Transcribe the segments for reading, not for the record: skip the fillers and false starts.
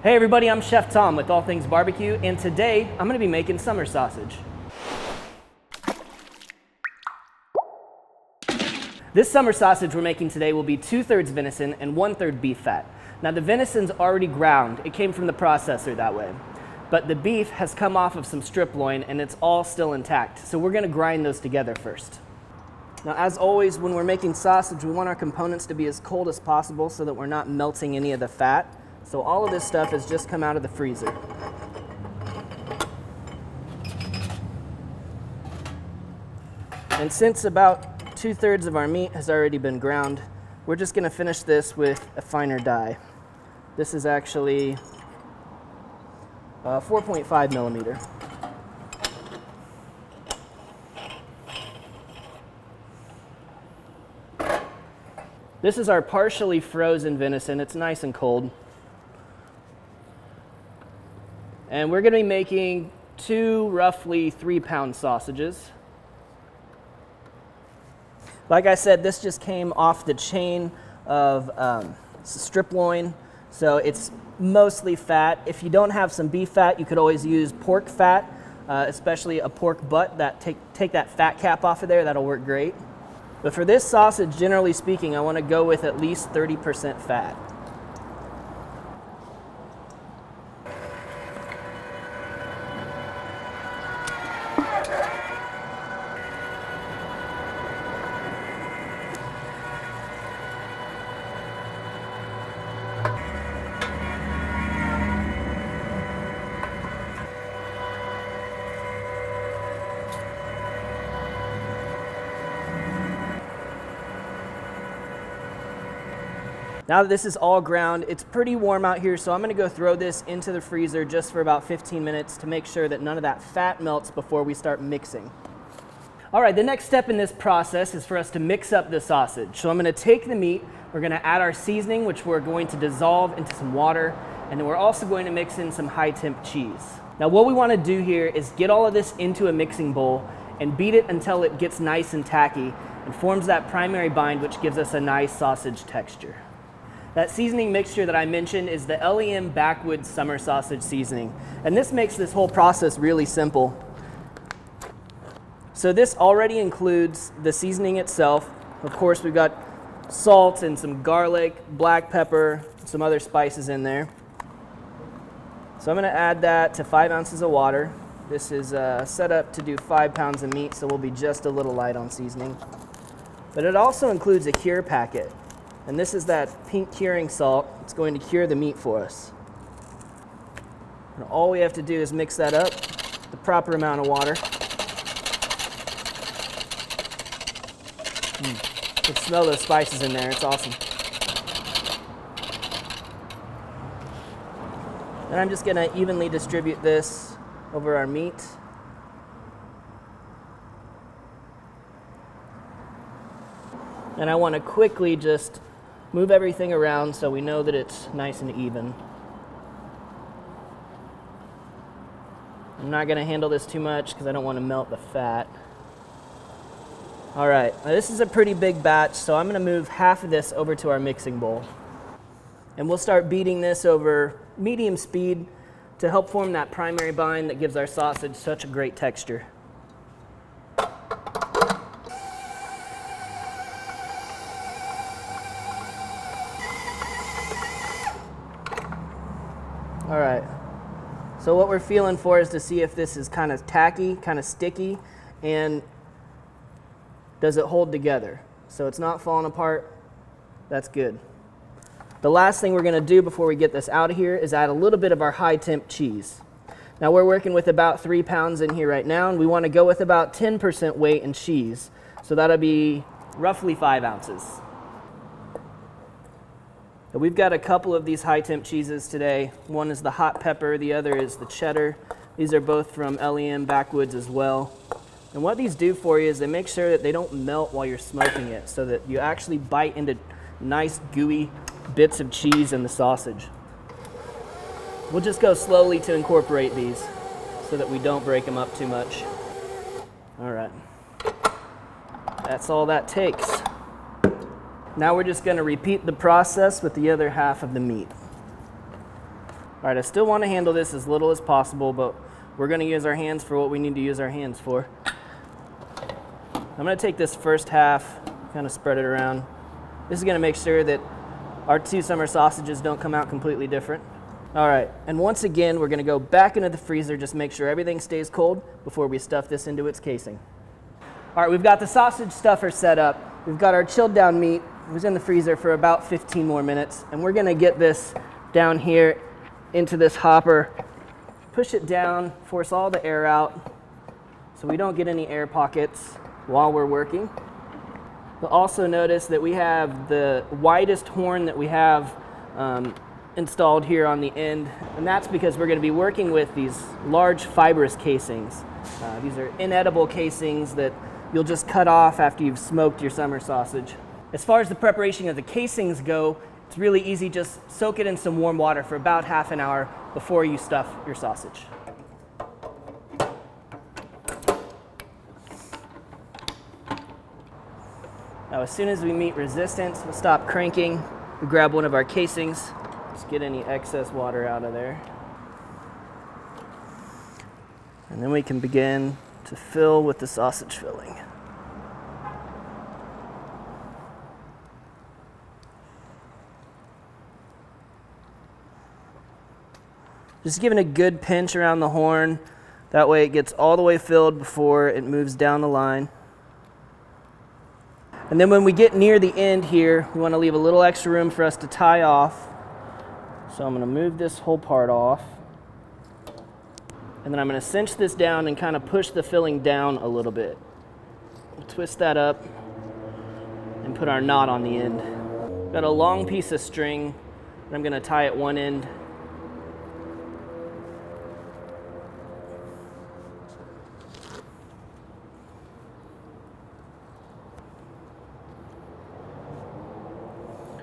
Hey everybody, I'm Chef Tom with All Things Barbecue, and today I'm going to be making summer sausage. This summer sausage we're making today will be 2/3 venison and 1/3 beef fat. Now the venison's already ground, it came from the processor that way. But the beef has come off of some strip loin and it's all still intact, so we're going to grind those together first. Now as always, when we're making sausage, we want our components to be as cold as possible so that we're not melting any of the fat. So all of this stuff has just come out of the freezer. And since about 2/3 of our meat has already been ground, we're just going to finish this with a finer die. This is actually 4.5 millimeter. This is our partially frozen venison. It's nice and cold. And we're going to be making two roughly 3-pound sausages. Like I said, this just came off the chain of strip loin, so it's mostly fat. If you don't have some beef fat, you could always use pork fat, especially a pork butt. Take that fat cap off of there, that'll work great. But for this sausage, generally speaking, I want to go with at least 30% fat. Now that this is all ground, it's pretty warm out here, so I'm going to go throw this into the freezer just for about 15 minutes to make sure that none of that fat melts before we start mixing. All right, the next step in this process is for us to mix up the sausage. So I'm going to take the meat, we're going to add our seasoning, which we're going to dissolve into some water, and then we're also going to mix in some high temp cheese. Now what we want to do here is get all of this into a mixing bowl and beat it until it gets nice and tacky and forms that primary bind, which gives us a nice sausage texture. That seasoning mixture that I mentioned is the LEM Backwoods summer sausage seasoning. And this makes this whole process really simple. So this already includes the seasoning itself. Of course, we've got salt and some garlic, black pepper, some other spices in there. So I'm gonna add that to 5 ounces of water. This is set up to do 5 pounds of meat, so we'll be just a little light on seasoning. But it also includes a cure packet. And this is that pink curing salt. It's going to cure the meat for us. And all we have to do is mix that up, the proper amount of water. You can smell those spices in there, it's awesome. And I'm just gonna evenly distribute this over our meat. And I wanna quickly just move everything around so we know that it's nice and even. I'm not going to handle this too much because I don't want to melt the fat. All right, now this is a pretty big batch, so I'm going to move half of this over to our mixing bowl. And we'll start beating this over medium speed to help form that primary bind that gives our sausage such a great texture. All right, so what we're feeling for is to see if this is kind of tacky, kind of sticky, and does it hold together? So it's not falling apart, that's good. The last thing we're gonna do before we get this out of here is add a little bit of our high temp cheese. Now we're working with about 3 pounds in here right now, and we wanna go with about 10% weight in cheese. So that'll be roughly 5 ounces. We've got a couple of these high temp cheeses today. One is the hot pepper, the other is the cheddar. These are both from LEM Backwoods as well. And what these do for you is they make sure that they don't melt while you're smoking it, so that you actually bite into nice gooey bits of cheese in the sausage. We'll just go slowly to incorporate these so that we don't break them up too much. All right, that's all that takes. Now we're just going to repeat the process with the other half of the meat. All right, I still want to handle this as little as possible, but we're going to use our hands for what we need to use our hands for. I'm going to take this first half, kind of spread it around. This is going to make sure that our 2 summer sausages don't come out completely different. All right, and once again, we're going to go back into the freezer, just make sure everything stays cold before we stuff this into its casing. All right, we've got the sausage stuffer set up. We've got our chilled down meat. It was in the freezer for about 15 more minutes, and we're going to get this down here into this hopper, push it down, force all the air out so we don't get any air pockets while we're working. You'll also notice that we have the widest horn that we have installed here on the end, and that's because we're going to be working with these large fibrous casings. These are inedible casings that you'll just cut off after you've smoked your summer sausage. As far as the preparation of the casings go, it's really easy. Just soak it in some warm water for about half an hour before you stuff your sausage. Now, as soon as we meet resistance, we'll stop cranking. We grab one of our casings. Let's get any excess water out of there. And then we can begin to fill with the sausage filling. Just giving a good pinch around the horn. That way it gets all the way filled before it moves down the line. And then when we get near the end here, we want to leave a little extra room for us to tie off. So I'm going to move this whole part off. And then I'm going to cinch this down and kind of push the filling down a little bit. We'll twist that up and put our knot on the end. Got a long piece of string that I'm going to tie at one end.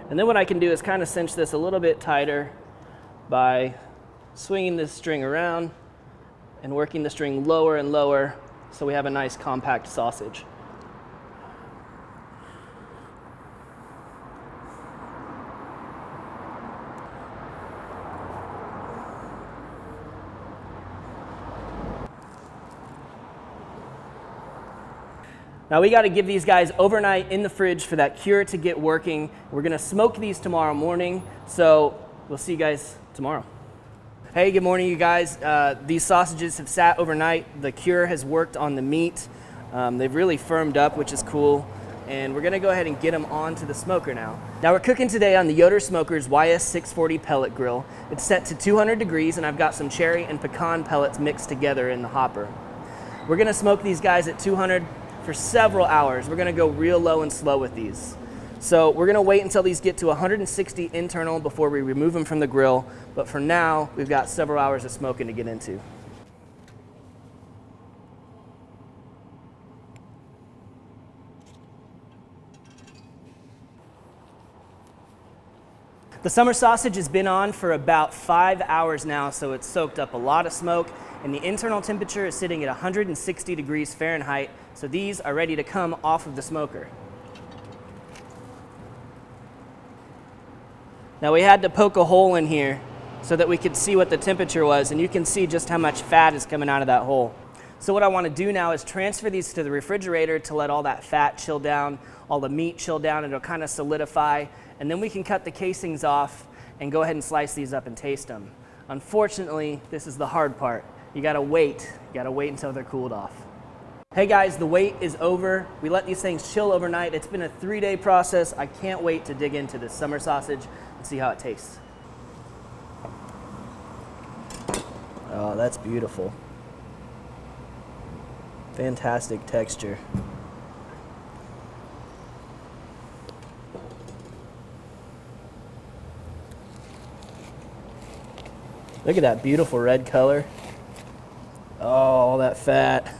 And then what I can do is kind of cinch this a little bit tighter by swinging this string around and working the string lower and lower so we have a nice compact sausage. Now we got to give these guys overnight in the fridge for that cure to get working. We're going to smoke these tomorrow morning, so we'll see you guys tomorrow. Hey, good morning, you guys. These sausages have sat overnight. The cure has worked on the meat. They've really firmed up, which is cool. And we're going to go ahead and get them onto the smoker now. Now we're cooking today on the Yoder Smokers YS640 pellet grill. It's set to 200 degrees, and I've got some cherry and pecan pellets mixed together in the hopper. We're going to smoke these guys at 200 for several hours. We're going to go real low and slow with these. So we're going to wait until these get to 160 internal before we remove them from the grill. But for now, we've got several hours of smoking to get into. The summer sausage has been on for about 5 hours now, so it's soaked up a lot of smoke, and the internal temperature is sitting at 160 degrees Fahrenheit, so these are ready to come off of the smoker. Now we had to poke a hole in here so that we could see what the temperature was, and you can see just how much fat is coming out of that hole. So what I want to do now is transfer these to the refrigerator to let all that fat chill down, all the meat chill down, and it'll kind of solidify, and then we can cut the casings off and go ahead and slice these up and taste them. Unfortunately, this is the hard part. You gotta wait until they're cooled off. Hey guys, the wait is over. We let these things chill overnight. It's been a 3-day process. I can't wait to dig into this summer sausage and see how it tastes. Oh, that's beautiful. Fantastic texture. Look at that beautiful red color. Oh, all that fat.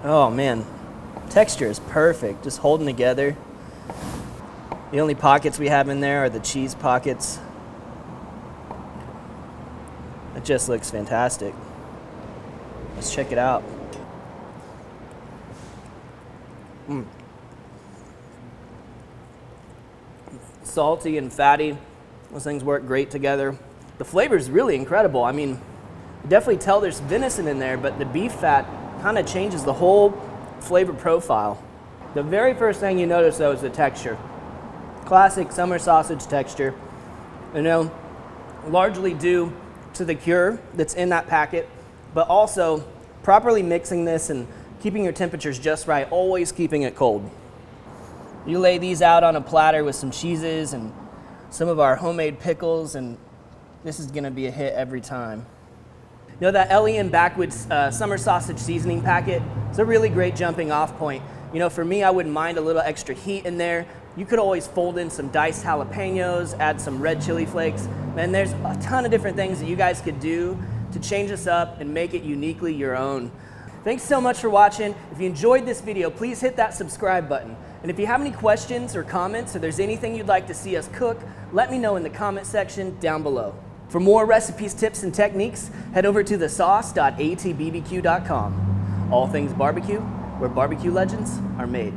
Oh man, texture is perfect, just holding together. The only pockets we have in there are the cheese pockets. It just looks fantastic. Let's check it out. salty and fatty. Those things work great together. The flavor is really incredible. I mean, you definitely tell there's venison in there, but the beef fat kind of changes the whole flavor profile. The very first thing you notice though is the texture. Classic summer sausage texture, you know, largely due to the cure that's in that packet, but also properly mixing this and keeping your temperatures just right, always keeping it cold. You lay these out on a platter with some cheeses and some of our homemade pickles, and this is gonna be a hit every time. You know, that LEM Backwoods summer sausage seasoning packet is a really great jumping off point. You know, for me, I wouldn't mind a little extra heat in there. You could always fold in some diced jalapenos, add some red chili flakes, and there's a ton of different things that you guys could do to change this up and make it uniquely your own. Thanks so much for watching. If you enjoyed this video, please hit that subscribe button. And if you have any questions or comments, or there's anything you'd like to see us cook, let me know in the comment section down below. For more recipes, tips, and techniques, head over to thesauce.atbbq.com. All things barbecue, where barbecue legends are made.